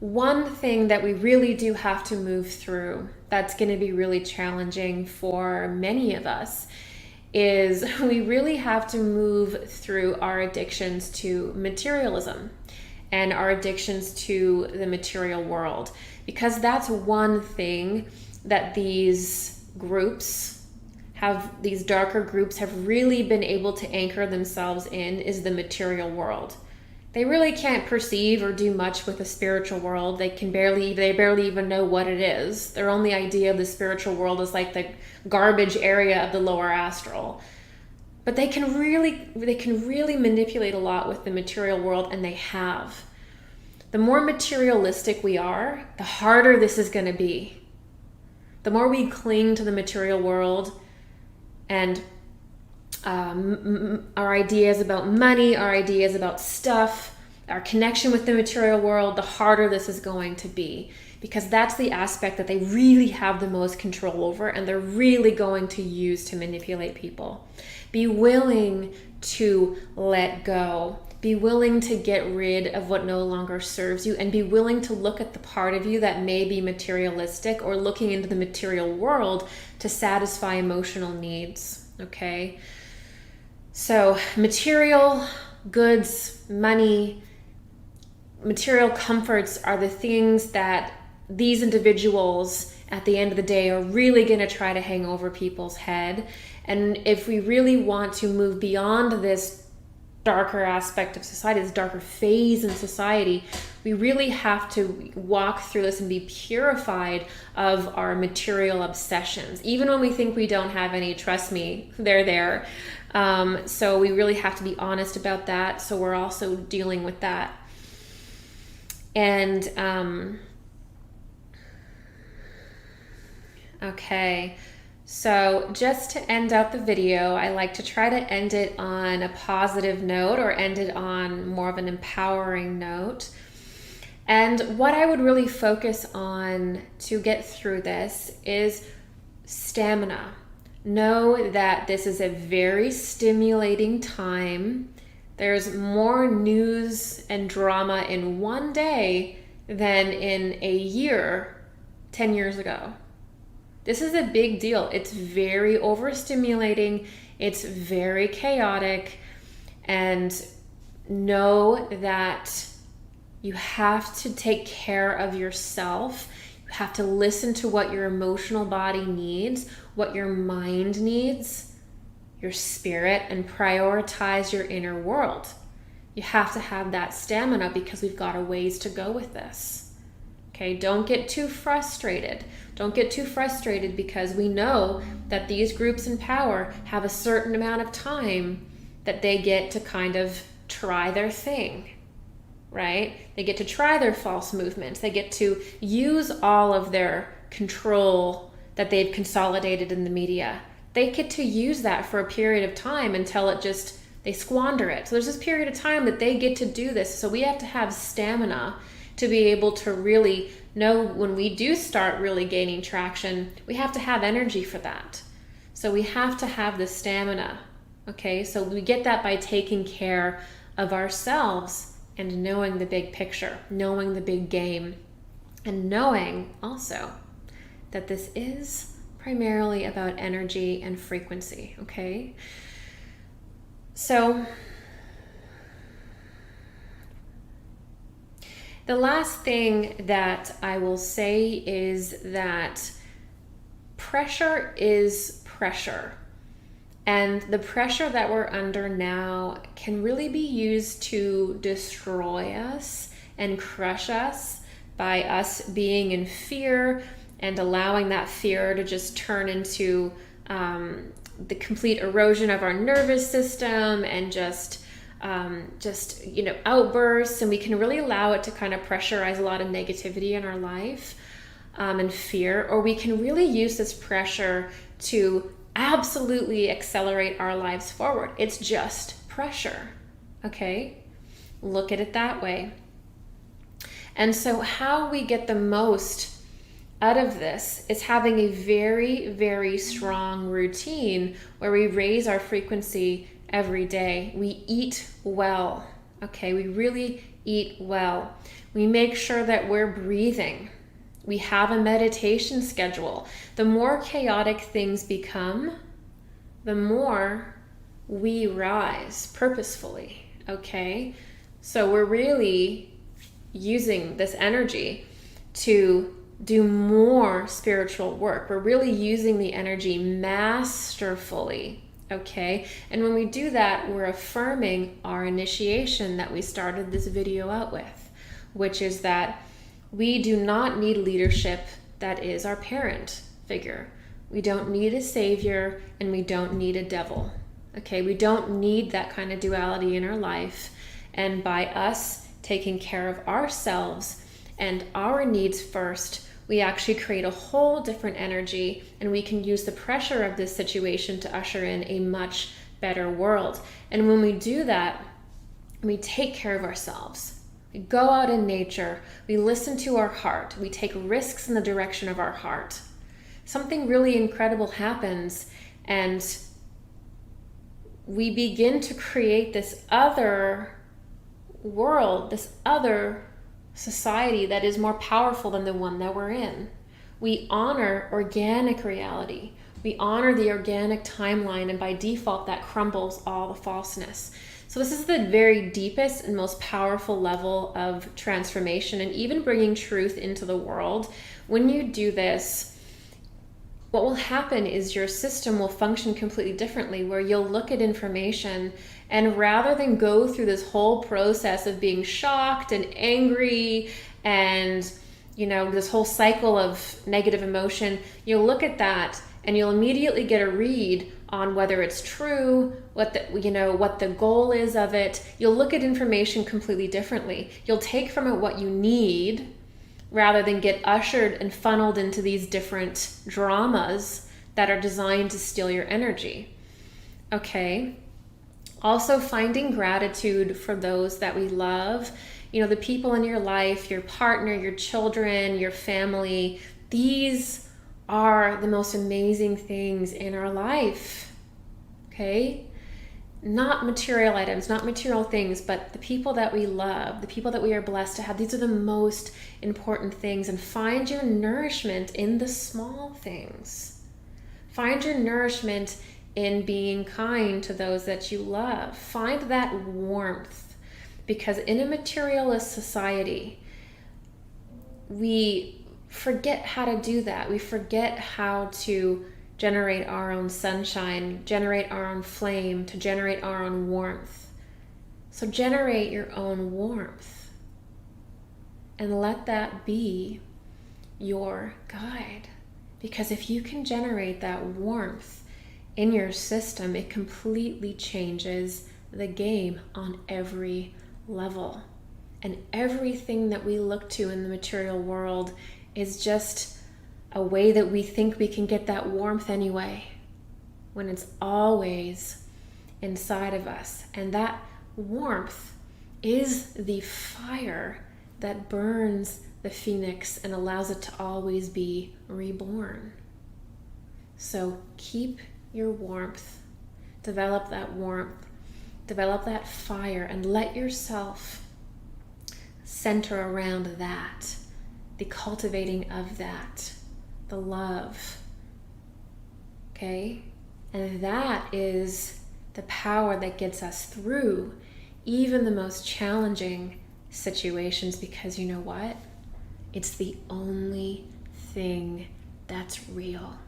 one thing that we really do have to move through that's going to be really challenging for many of us is we really have to move through our addictions to materialism and our addictions to the material world, because that's one thing that these darker groups have really been able to anchor themselves in, is the material world. They really can't perceive or do much with the spiritual world. They barely even know what it is. Their only idea of the spiritual world is like the garbage area of the lower astral. But they can really manipulate a lot with the material world, and they have. The more materialistic we are, the harder this is going to be. The more we cling to the material world and our ideas about money, our ideas about stuff, our connection with the material world, the harder this is going to be, because that's the aspect that they really have the most control over, and they're really going to use to manipulate people. Be willing to let go. Be willing to get rid of what no longer serves you, and be willing to look at the part of you that may be materialistic or looking into the material world to satisfy emotional needs, okay? So material goods, money, material comforts are the things that these individuals at the end of the day are really going to try to hang over people's head. And if we really want to move beyond this darker aspect of society, this darker phase in society, we really have to walk through this and be purified of our material obsessions. Even when we think we don't have any, trust me, they're there. So we really have to be honest about that. So we're also dealing with that. And okay. So just to end out the video, I like to try to end it on a positive note, or end it on more of an empowering note. And what I would really focus on to get through this is stamina. Know that this is a very stimulating time. There's more news and drama in one day than in a year 10 years ago. This is a big deal. It's very overstimulating. It's very chaotic. And know that you have to take care of yourself. You have to listen to what your emotional body needs, what your mind needs, your spirit, and prioritize your inner world. You have to have that stamina, because we've got a ways to go with this. Okay, don't get too frustrated. Don't get too frustrated, because we know that these groups in power have a certain amount of time that they get to kind of try their thing, right? They get to try their false movements. They get to use all of their control that they've consolidated in the media. They get to use that for a period of time until they squander it. So there's this period of time that they get to do this. So we have to have stamina to be able to really know when we do start really gaining traction. We have to have energy for that. So we have to have the stamina, okay? So we get that by taking care of ourselves and knowing the big picture, knowing the big game, and knowing also that this is primarily about energy and frequency, okay? So the last thing that I will say is that pressure is pressure. And the pressure that we're under now can really be used to destroy us and crush us by us being in fear and allowing that fear to just turn into the complete erosion of our nervous system and just outbursts, and we can really allow it to kind of pressurize a lot of negativity in our life and fear, or we can really use this pressure to absolutely accelerate our lives forward. It's just pressure, okay? Look at it that way. And so how we get the most out of this is having a very, very strong routine where we raise our frequency every day. We eat well, okay? We really eat well. We make sure that we're breathing. We have a meditation schedule. The more chaotic things become, the more we rise purposefully, okay? So we're really using this energy to do more spiritual work. We're really using the energy masterfully, okay? And when we do that, we're affirming our initiation that we started this video out with, which is that we do not need leadership that is our parent figure. We don't need a savior, and we don't need a devil, okay? We don't need that kind of duality in our life. And by us taking care of ourselves and our needs first, we actually create a whole different energy, and we can use the pressure of this situation to usher in a much better world. And when we do that, we take care of ourselves. We go out in nature, we listen to our heart, we take risks in the direction of our heart. Something really incredible happens, and we begin to create this other world, this other society that is more powerful than the one that we're in. We honor organic reality. We honor the organic timeline, and by default that crumbles all the falseness. So this is the very deepest and most powerful level of transformation, and even bringing truth into the world. When you do this, what will happen is your system will function completely differently, where you'll look at information, and rather than go through this whole process of being shocked and angry and, you know, this whole cycle of negative emotion, you'll look at that and you'll immediately get a read on whether it's true, what the goal is of it. You'll look at information completely differently. You'll take from it what you need, rather than get ushered and funneled into these different dramas that are designed to steal your energy. Okay? Also, finding gratitude for those that we love. You know, the people in your life, your partner, your children, your family. These are the most amazing things in our life. Okay? Not material items, not material things, but the people that we love, the people that we are blessed to have. These are the most important things. And find your nourishment in the small things. Find your nourishment in being kind to those that you love. Find that warmth, because in a materialist society, we forget how to do that. We forget how to generate our own sunshine, generate our own flame, to generate our own warmth. So generate your own warmth and let that be your guide. Because if you can generate that warmth in your system, it completely changes the game on every level. And everything that we look to in the material world is just a way that we think we can get that warmth anyway, when it's always inside of us. And that warmth is the fire that burns the phoenix and allows it to always be reborn. So keep your warmth, develop that warmth, develop that fire, and let yourself center around that, the cultivating of that, the love, okay? And that is the power that gets us through even the most challenging situations, because you know what? It's the only thing that's real.